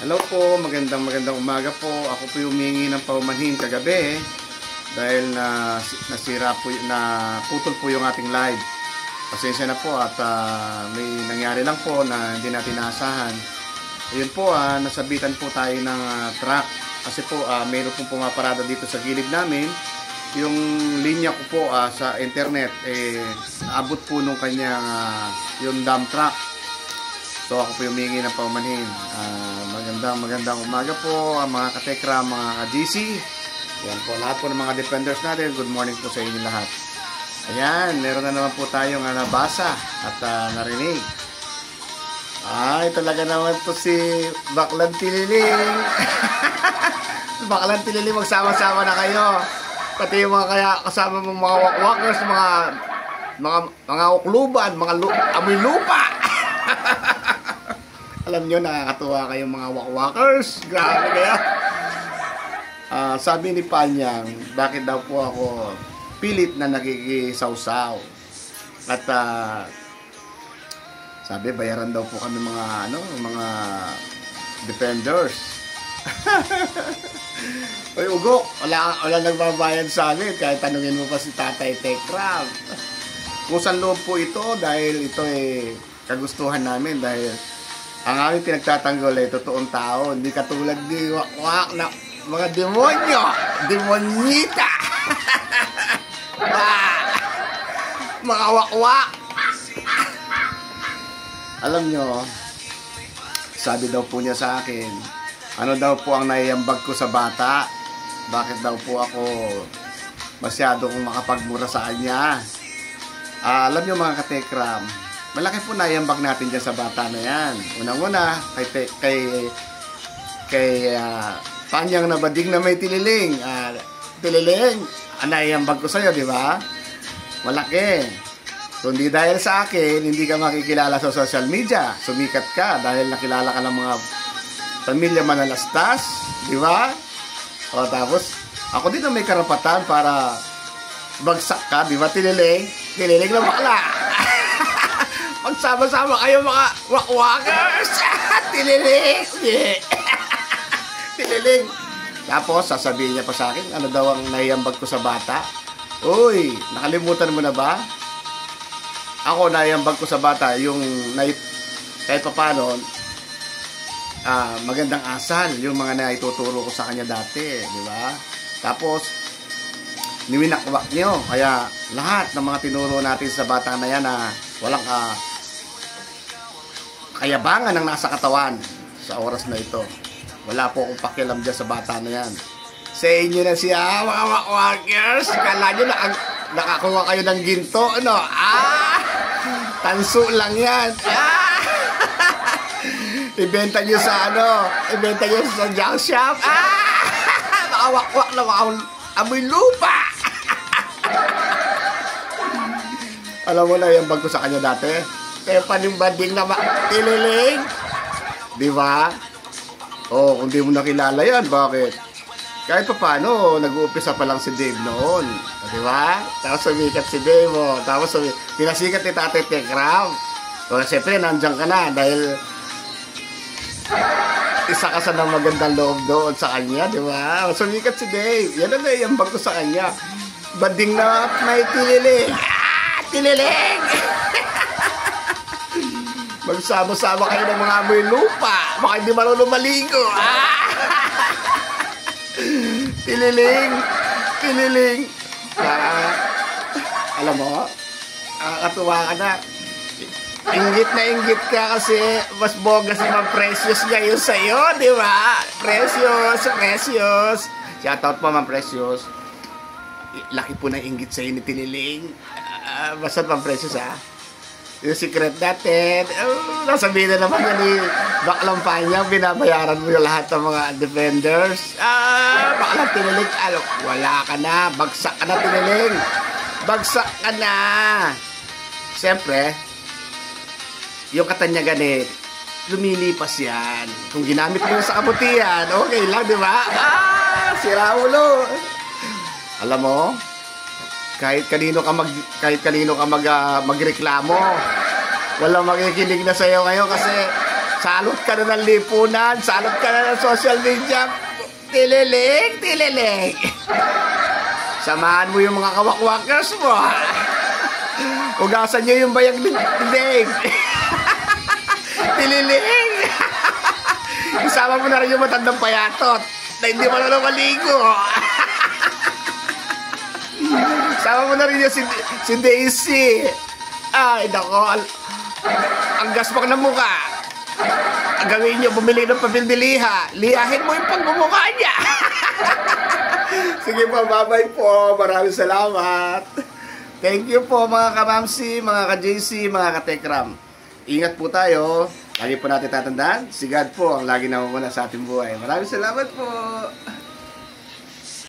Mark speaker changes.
Speaker 1: Hello po, magandang umaga po. Ako po humingi ng paumanhin kagabi dahil nasira po, putol po yung ating live. Pasensya na po at may nangyari lang po na hindi natin naasahan. Ayun po, nasabitan po tayo ng truck kasi po mayroon pong pumaparada dito sa gilid namin. Yung linya ko po sa internet naabot po nung kanyang yung dump truck. So ako po humingi ng paumanhin. Magandang umaga po mga katekra, mga ka-GC. Yan po, lahat po ng mga defenders natin. Good morning po sa inyo lahat. Ayan, meron na naman po tayong nabasa at narinig. Ay, talaga naman po si Baklan Tililing. Baklan Tililing, magsama-sama na kayo. Pati yung mga kaya kasama mong mga wakwakers, mga ukluban, mga amoy lupa. Alam nyo, nakakatuwa kayong mga wakwakers. Grabe kaya. Sabi ni Panyang, bakit daw po ako pilit na nakikisaw-saw. At sabi, bayaran daw po kami mga defenders. Uy, Ugok, wala nagbabayad sa amin. Kahit tanungin mo pa si Tatay Tekram. Kusang loob po ito dahil ito kagustuhan namin dahil ang aming pinagtatanggol ay totoong tao, hindi katulad ni wakwak na mga demonyo, demonyita. Mga wakwak. Alam nyo, sabi daw po niya sa akin, ano daw po ang naiambag ko sa bata? Bakit daw po ako masyadong makapagmura sa kanya? Alam nyo mga katekram, malaki po naiambag natin dyan sa bata na yan. Unang-una, kay Panyang na bading na may tililing. Tililing, naiambag ko sa'yo, di ba? Malaki. Kundi dahil sa akin, hindi ka makikilala sa social media. Sumikat ka dahil nakilala ka ng mga pamilya manalastas, di ba? O tapos, ako din na may karapatan para bagsak ka, di ba? Tililing na bakla. Magsama-sama kayo mga wakwakers. Tililing. Tililing. Tapos, sasabihin niya pa sa akin, ano daw ang naiambag ko sa bata? Uy, nakalimutan mo na ba? Ako, naiambag ko sa bata, yung kahit pa paano, magandang asal, yung mga naituturo ko sa kanya dati, di ba? Tapos, niwinakwak niyo. Kaya, lahat ng mga tinuro natin sa bata na yan na walang kayabangan ng nasa katawan sa oras na ito. Wala po akong pakialam dyan sa bata na yan. Sa inyo na siya, mga wakwakers. Kala nyo nakakuha kayo ng ginto, ano? Tanso lang yan. Ibenta nyo sa ibenta nyo sa junk shop. Mga wakwak na mga amoy lupa. Alam mo na yung bag ko sa kanya dati? Kaya panimbading na tililing. Di ba? Kung di mo nakilala yan, bakit? Kahit pa paano, nag-uumpisa pa lang si Dave noon. Di ba? Tapos sumikat si Dave, Tapos pinasikat ni Tatay Tekram. So, siyempre, nandiyan ka na dahil isa ka sa ng magandang loob doon sa kanya, di ba? Sumikat si Dave. Yan ang naiambag ko sa kanya. Bading na may tililing. Tililing! Magsama-sama kayo ng mga amoy lupa. Baka hindi marunong maligo. Tililing. Alam mo, katuwa ka na. Inggit ka kasi mas bogas naman Precious ngayon sa'yo, di ba? Precious. Shoutout po, Ma'am Precious. Laki po na inggit sa'yo ni Tililing. Basta Ma'am Precious, yung secret natin, nasabihin na naman yan ni Baklang Panyang, binabayaran mo yung lahat ng mga defenders. Baklang Tililing, wala ka na, bagsak ka na Tililing. Bagsak ka na. Siyempre, yung katanyagan lumilipas yan. Kung ginamit mo sa kabutihan, okay lang, di ba? Sira ulo. Alam mo, kahit kanino ka magreklamo, walang makikinig na sa'yo ngayon kasi Salot ka na ng lipunan, salot ka na ng social media. Tililing, tililing. Samahan mo yung mga kawakwakers mo. Ugasan nyo yung bayag lilig. Tililing. Isama mo na rin yung matandang payatot na hindi mo na maligo. Isama mo na rin yung si Daisy. Ay, nako. Ang gaspang na mukha. Ang gawin nyo, bumili ng pabildiliha. Liyahin mo yung pagmumukha niya. Sige po, bye-bye po. Maraming salamat. Thank you po mga kamamsi, mga ka-JC, mga ka-Tekram. Ingat po tayo. Lagi po natin tatandaan, si God po ang lagi namumuna sa ating buhay. Maraming salamat po.